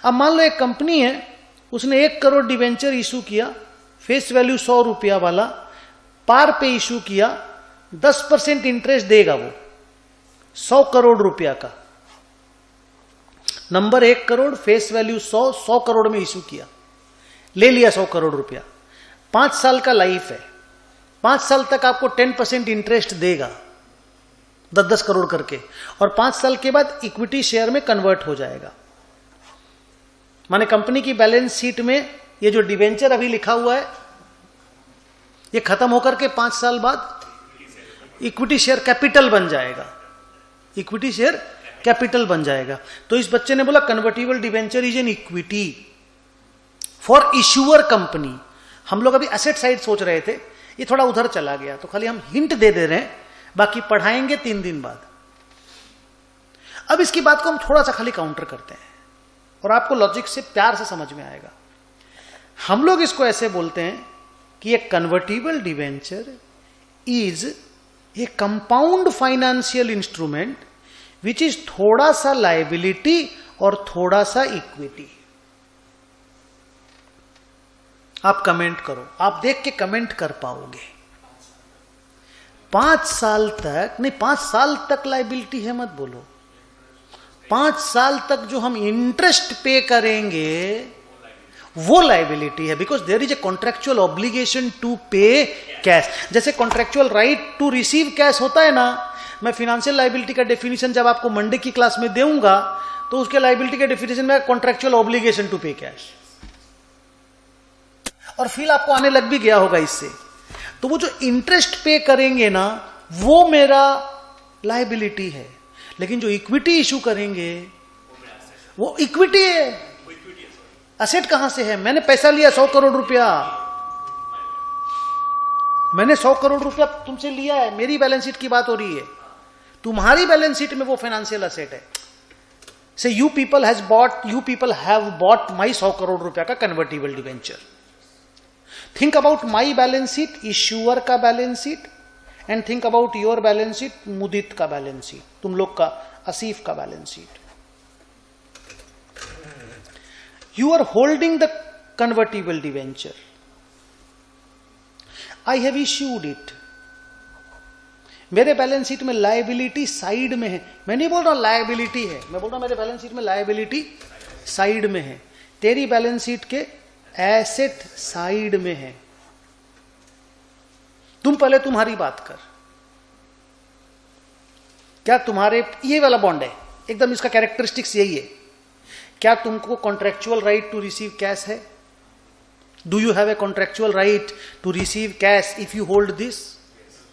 अब मान लो एक कंपनी है, उसने 1 करोड़ डिवेंचर इशू किया, फेस वैल्यू 100 रुपया वाला, पार पे इशू किया, 10% इंटरेस्ट देगा वो 100 करोड़ रुपया का। Number 1 crore, face value 100 crore में इशू किया, ले लिया 100 करोड़ रुपया। 5 साल का लाइफ है, 5 साल तक आपको 10% इंटरेस्ट देगा 10-10 करोड़ करके, और 5 साल के बाद इक्विटी शेयर में कन्वर्ट हो जाएगा। माने कंपनी की बैलेंस शीट में ये जो डिवेंचर अभी लिखा हुआ है, ये खत्म होकर के 5 साल बाद इक्विटी शेयर कैपिटल बन जाएगा, इक्विटी शेयर कैपिटल बन जाएगा। तो इस बच्चे ने बोला convertible debenture is an equity for issuer company. हम लोग अभी एसेट साइड सोच रहे थे, ये थोड़ा उधर चला गया, तो खाली हम हिंट दे रहे हैं, बाकी पढ़ाएंगे 3 दिन बाद। अब इसकी बात को हम थोड़ा सा खाली काउंटर करते हैं और आपको लॉजिक से प्यार से समझ में आएगा। हम लोग इसको ऐसे बोलते हैं कि एक convertible debenture is a compound financial instrument which is थोड़ा सा लायबिलिटी और थोड़ा सा इक्विटी। आप कमेंट करो, आप देख के कमेंट कर पाओगे। 5 साल तक नहीं, 5 साल तक लायबिलिटी है मत बोलो, 5 साल तक जो हम इंटरेस्ट पे करेंगे वो लायबिलिटी है, because there is a contractual obligation to pay cash. जैसे contractual right to receive cash होता है ना, मैं फाइनेंशियल लायबिलिटी का डेफिनेशन जब आपको मंडे की क्लास में दूंगा तो उसके लायबिलिटी के डेफिनेशन में contractual obligation to pay cash, और फील आपको आने लग भी गया होगा इससे। तो वो जो इंटरेस्ट पे करेंगे ना वो मेरा लायबिलिटी है, लेकिन जो इक्विटी इशू करेंगे वो इक्विटी है। असेट कहां से है? मैंने पैसा लिया 100 करोड़ रुपया, मैंने 100 करोड़ रुपया तुमसे लिया है, मेरी बैलेंस शीट की बात हो रही है, तुम्हारी बैलेंस शीट में वो फाइनेंशियल असेट है। Say you people have bought my 100 crore रुपया का convertible debenture. Think about my balance sheet, issuer का balance sheet, and think about your balance sheet, Mudit का बैलेंस शीट, तुम लोग का, आसिफ का balance sheet. You are holding the convertible debenture. I have issued it. मेरे balance sheet में liability side में है, मैं नहीं बोल रहा लायबिलिटी है, मैं बोल रहा मेरे बैलेंस शीट में लायबिलिटी साइड में है, तेरी बैलेंस शीट के एसेट साइड में है। तुम पहले तुम्हारी बात कर, क्या तुम्हारे ये वाला बॉन्ड है, एकदम इसका कैरेक्टरिस्टिक्स यही है, क्या तुमको contractual right to receive cash है? Do you have a contractual right to receive cash if you hold this?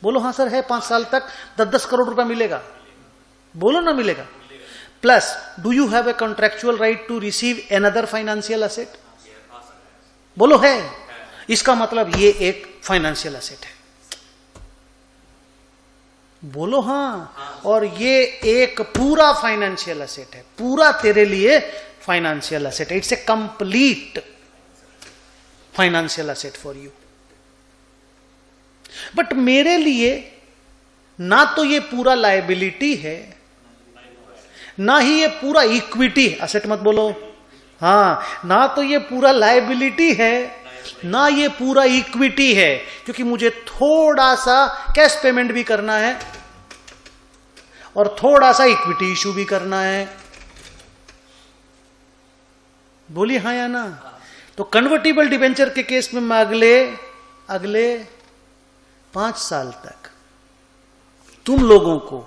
बोलो हाँ सर है, 5 साल तक 10-10 करोड़ रुपया मिलेगा, बोलो ना मिलेगा। Plus do you have a contractual right to receive another financial asset? बोलो है, इसका मतलब ये एक फाइनेंशियल असेट है, बोलो हाँ, और ये एक पूरा फाइनेंशियल असेट है, पूरा तेरे लिए फाइनेंशियल असेट है, it's a complete financial asset for you. But मेरे लिए ना तो ये पूरा लायबिलिटी है, ना ही ये पूरा इक्विटी, असेट मत बोलो, हाँ, ना तो ये पूरा लायबिलिटी है ना ये पूरा इक्विटी है, क्योंकि मुझे थोड़ा सा कैश पेमेंट भी करना है और थोड़ा सा इक्विटी इशू भी करना है। बोलिए हाँ या ना? तो कन्वर्टिबल डिवेंचर के केस में मैं अगले 5 साल तक तुम लोगों को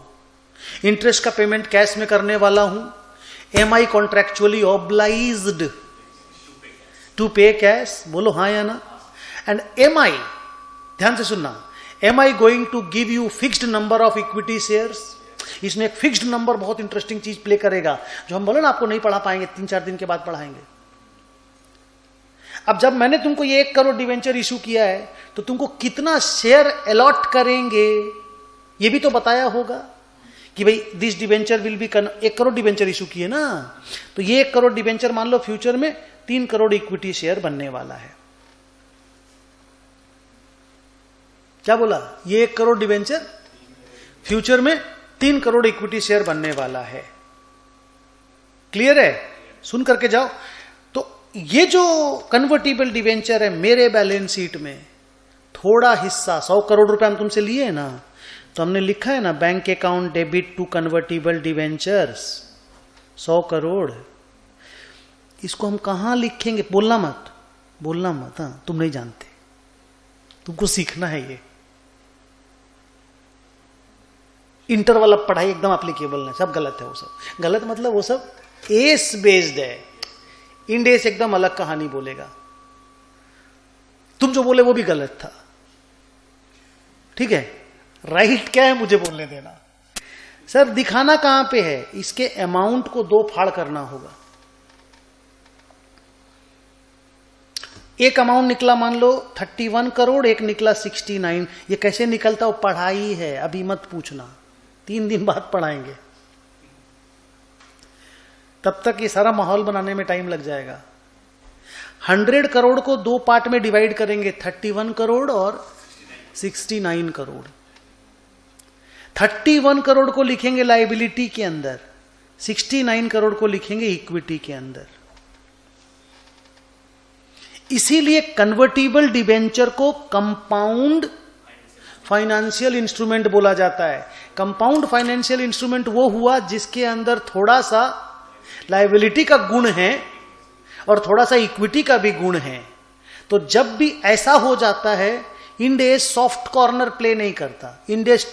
इंटरेस्ट का पेमेंट कैश में करने वाला हूं। M I कॉन्ट्रेक्चुअली obliged to pay cash? बोलो हाँ या ना? एंड एम आई, ध्यान से सुनना, am I going to give you fixed number of equity shares? इसमें एक फिक्स्ड नंबर बहुत इंटरेस्टिंग चीज प्ले करेगा, जो हम बोले ना आपको नहीं पढ़ा पाएंगे, 3-4 दिन के बाद पढ़ाएंगे। अब जब मैंने तुमको ये 1 करोड़ डिवेंचर इशू किया है तो तुमको कितना शेयर अलॉट करेंगे ये भी तो बताया होगा कि भाई this debenture will be 1 crore debenture issue किए ना, तो ये 1 करोड़ डिवेंचर मान लो फ्यूचर में 3 करोड़ इक्विटी शेयर बनने वाला है। क्या बोला? ये 1 करोड़ डिवेंचर फ्यूचर में 3 करोड़ इक्विटी शेयर बनने वाला है। क्लियर है? सुन करके जाओ। तो ये जो कन्वर्टिबल डिवेंचर है मेरे बैलेंस शीट में थोड़ा हिस्सा 100 करोड़ रुपए हम तुमसे लिए है ना, तो हमने लिखा है ना bank account debit to convertible debentures 100 crore. इसको हम कहां लिखेंगे? बोलना मत। हाँ, तुम नहीं जानते, तुमको सीखना है ये। इंटर वाला पढ़ाई एकदम एप्लीकेबल है, सब गलत है वो सब। गलत मतलब वो सब एस बेस्ड है, इंड एस एकदम अलग कहानी बोलेगा। तुम जो बोले वो भी गलत था, ठीक है? राइट क्या है मुझे बोलने देना। सर दिखाना कहां पे है? इसके अमाउंट को 2 फाड़ करना होगा। एक अमाउंट निकला मान लो 31 करोड़, एक निकला 69। ये कैसे निकलता वो पढ़ाई है, अभी मत पूछना, 3 दिन बाद पढ़ाएंगे। तब तक ये सारा माहौल बनाने में टाइम लग जाएगा। 100 करोड़ को 2 पार्ट में डिवाइड करेंगे, 31 करोड़ और 69 करोड़। 31 करोड़ को लिखेंगे लायबिलिटी के अंदर, 69 करोड़ को लिखेंगे इक्विटी के अंदर। इसीलिए कन्वर्टिबल डिबेंचर को कंपाउंड फाइनेंशियल इंस्ट्रूमेंट बोला जाता है। कंपाउंड फाइनेंशियल इंस्ट्रूमेंट वो हुआ जिसके अंदर थोड़ा सा लायबिलिटी का गुण है और थोड़ा सा इक्विटी का भी गुण है। तो जब भी ऐसा हो जाता है, end S soft corner play नहीं करता, इंड एस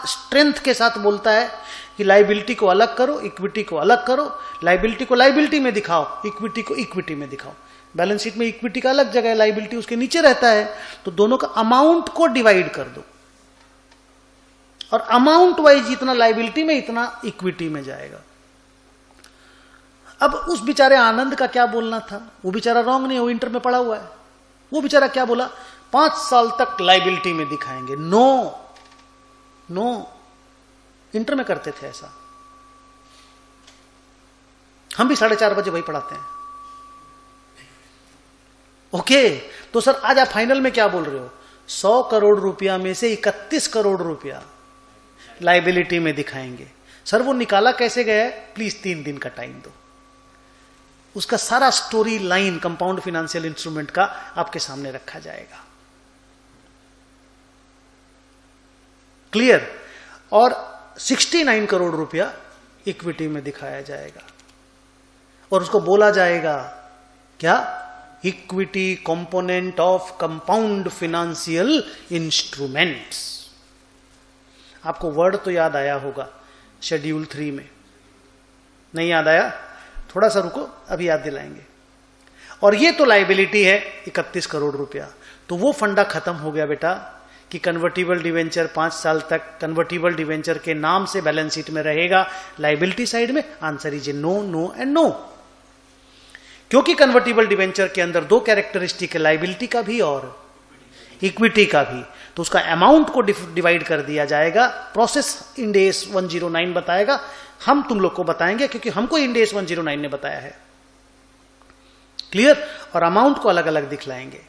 स्ट्रेंथ के साथ बोलता है कि लायबिलिटी को अलग करो, इक्विटी को अलग करो, लायबिलिटी को लायबिलिटी में दिखाओ, इक्विटी को इक्विटी में दिखाओ। बैलेंस शीट में इक्विटी का अलग जगह है, लायबिलिटी उसके नीचे रहता है, तो दोनों का अमाउंट को डिवाइड कर दो और अमाउंट वाइज जितना लायबिलिटी में इतना इक्विटी में जाएगा। अब उस बेचारे आनंद का क्या बोलना था? वो बेचारा रॉन्ग नहीं, वो इंटर में पढ़ा हुआ है। वो बेचारा क्या बोला? 5 साल तक लायबिलिटी में दिखाएंगे। नो, इंटर में करते थे ऐसा, हम भी 4:30 बजे वही पढ़ाते हैं। ओके, तो सर आज आप फाइनल में क्या बोल रहे हो? 100 करोड़ रुपया में से 31 करोड़ रुपया लायबिलिटी में दिखाएंगे। सर वो निकाला कैसे गया है? प्लीज 3 दिन का टाइम दो, उसका सारा story line compound financial instrument का आपके सामने रखा जाएगा। क्लियर? और 69 करोड़ रुपया इक्विटी में दिखाया जाएगा और उसको बोला जाएगा क्या? Equity component of compound financial instruments. आपको वर्ड तो याद आया होगा शेड्यूल 3 में, नहीं याद आया? थोड़ा सा रुको, अभी याद दिलाएंगे। और ये तो लायबिलिटी है 31 करोड़ रुपया। तो वो फंडा खत्म हो गया बेटा कि कन्वर्टिबल डिवेंचर 5 साल तक कन्वर्टिबल डिवेंचर के नाम से बैलेंस शीट में रहेगा लायबिलिटी साइड में। Answer is no, no and no. क्योंकि कन्वर्टिबल डिवेंचर के अंदर 2 कैरेक्टरिस्टिक है, लायबिलिटी का भी और इक्विटी का भी, तो उसका अमाउंट को डिवाइड कर दिया जाएगा। प्रोसेस इंड एस 109 बताएगा, हम तुम लोग को बताएंगे क्योंकि हमको इंड एस 109 ने बताया है। क्लियर? और अमाउंट को अलग अलग दिखलाएंगे।